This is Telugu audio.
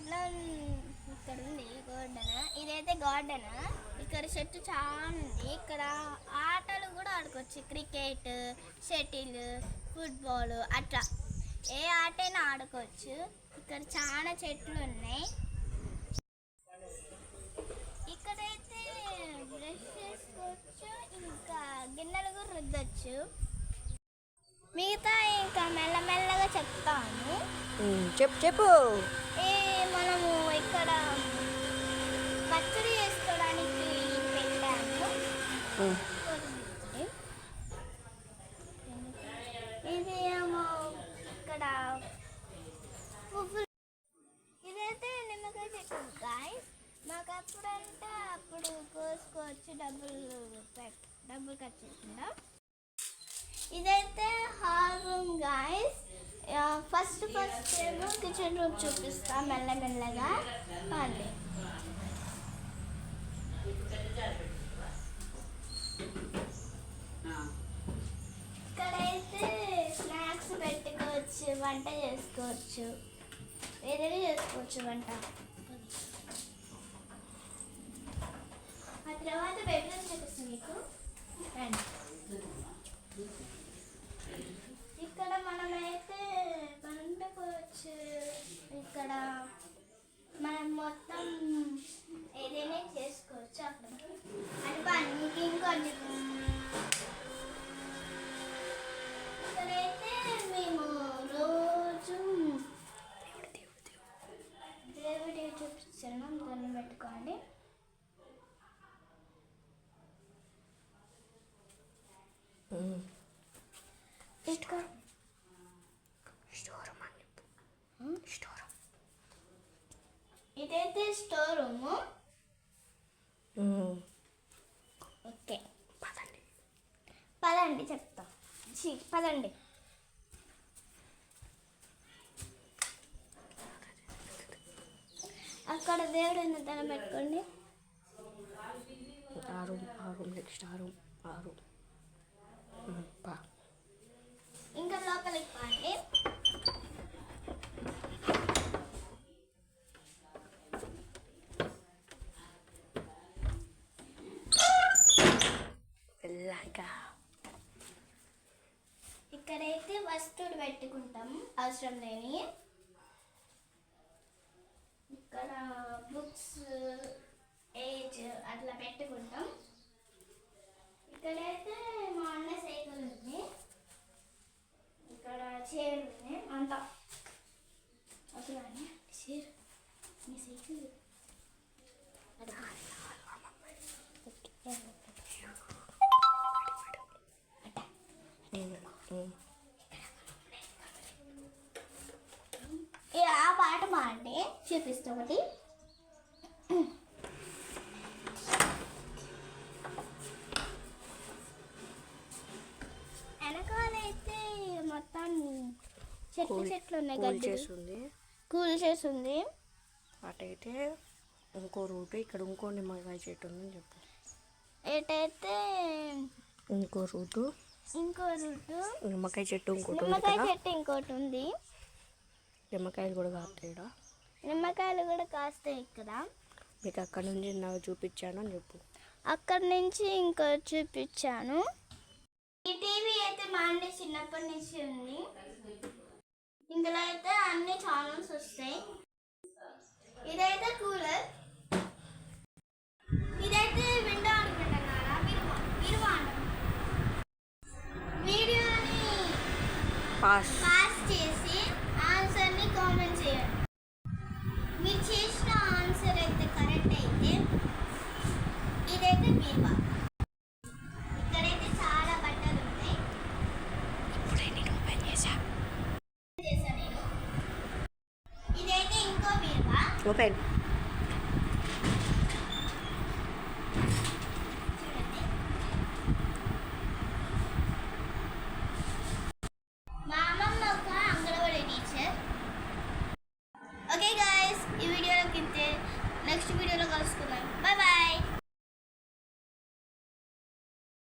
గార్డెన్ ఇక్కడ ఉంది. గార్డెన్ ఇదైతే గార్డెన్. ఇక్కడ చెట్టు చాలా ఉంది. ఇక్కడ ఆటలు కూడా ఆడుకోవచ్చు. క్రికెట్, షటిల్, ఫుట్బాల్ అట్లా ఏ ఆటైనా ఆడుకోవచ్చు. ఇక్కడ చాలా చెట్లు ఉన్నాయి. ఇక్కడైతే బ్రష్ చేసుకోవచ్చు, ఇంకా గిన్నెలు కూడా రుద్దచ్చు. మిగతా ఇంకా మెల్లమెల్లగా చెప్తాను. చెప్పు. మనము ఇక్కడ పచ్చడి చేసుకోవడానికి పెట్టాము. ఇది ఏమో ఇక్కడ ఇదైతే నిమ్మకాయ చెట్టు గాయ్స్. మాకు అప్పుడంటే అప్పుడు కోసుకోవచ్చు, డబ్బులు ఖర్చు చేయకుండా. ఇదైతే హాల్ రూమ్ గాయ్స్. ఫస్ట్ ఏమో కిచెన్ రూమ్ చూపిస్తా మెల్లమెల్లగా. అండి ఇక్కడైతే స్నాక్స్ పెట్టుకోవచ్చు, వంట చేసుకోవచ్చు, ఏదైనా చేసుకోవచ్చు వంట. ఆ తర్వాత బెడ్రూమ్ చూపిస్తాను మీకు. ఇక్కడ మనమైతే వండుకోవచ్చు. ఇక్కడ మనం మొత్తం ఏదైనా చేసుకోవచ్చు. అక్కడ అది పనికి ఇంకొన్ని. ఇక్కడైతే మేము రోజు దేవుడి చూపించాను, దండం పెట్టుకోండి. ఇదైతే స్టోర్ రూము. ఓకే పదండి చెప్తా. పదండి. అక్కడ దేవుడు దండం పెట్టుకోండి. నెక్స్ట్ ఆ రూమ్ ఇంకా లోపలికి పోండి. ఇక్కడైతే వస్తువులు పెట్టుకుంటాం అవసరం లేని. ఇక్కడ బుక్స్, ఏజ్ అట్లా పెట్టుకుంటాం. ఇక్కడైతే మా అన్న సైకిల్ ఉంది. ఇక్కడ చైర్ ఉంది. అంతా అసలు చైర్ మీ సైకిల్ ఆ పాట పాడి చూపిస్తా ఒకటి. వెనకాలైతే మొత్తం చెట్లు ఉన్నాయి. గడ్డి కూల్ చేస్తుంది. అటైతే ఇంకో రూట్, ఇక్కడ ఇంకో నిమ్మకాయ చెట్టు ఉందని చెప్పు. ఏటైతే ఇంకో రూటు నిమ్మకాయ చెట్టు ఇంకోటి ఉంది. నిమ్మకాయలు కూడా కాస్తాయి. నిమ్మకాయలు కూడా కాస్తాయి ఇక్కడ. మీకు అక్కడ నుంచి నాకు చూపించాను అని చెప్పు. అక్కడ నుంచి ఇంకో చూపించాను. ఈ టీవీ అయితే మా అన్ని చిన్నప్పటి నుంచి ఉంది. ఇందులో అయితే అన్ని ఛానల్స్ వస్తాయి. ఇదైతే కూలర్. ఇదైతే విండో అనుకుంటున్నారా మీరు వీడియోని పాస్ చేసి ఆన్సర్ని కామెంట్ చేయండి. మీరు చేసిన ఆన్సర్ అయితే కరెక్ట్ అయితే ఇదైతే బీరువా. ఇక్కడైతే చాలా బట్టలు ఉన్నాయి. ఇప్పుడే నేను ఓపెన్ చేశాను. ఇదైతే ఇంకో బీరువా. ఓపెన్